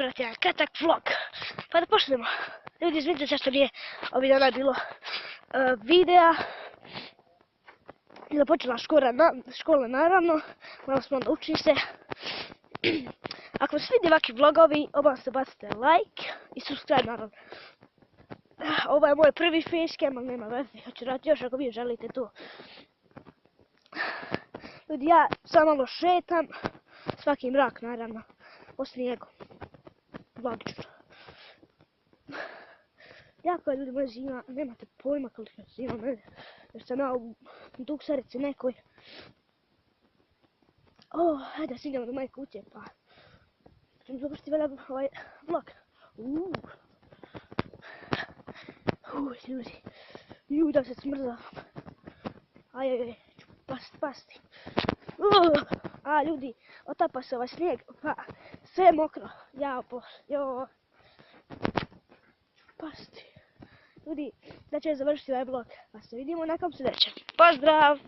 gledati jedan kratak vlog. Pa da počnemo. Ljudi, izvinite se što nije ovih dana bilo videa. Bila počela škola naravno, malo smo onda učili se. Ako vam se vidi ovakvi vlogovi, obavezno se bacite like i subscribe naravno. Ovo je moj prvi facecam, ali nema veze, hoću raditi još ako vi želite to. Ljudi, ja samo malo šetam, svaki mrak naravno, po snijegu, logično. Jako je ljudi moja zima, nemate pojma koliko je zima mene, jer sam ja u duksarici nekoj. Hajde da stignemo do moje kuće, pa ćemo završiti ovaj vlog. Ljudi, da se smrzavam. Ajajaj, ću pasti. Ljudi, otapa se ovaj snijeg, pa sve je mokro. Ću pasti. Ljudi, da ću završiti ovaj vlog, pa se vidimo nakon sljedećem. Pozdrav!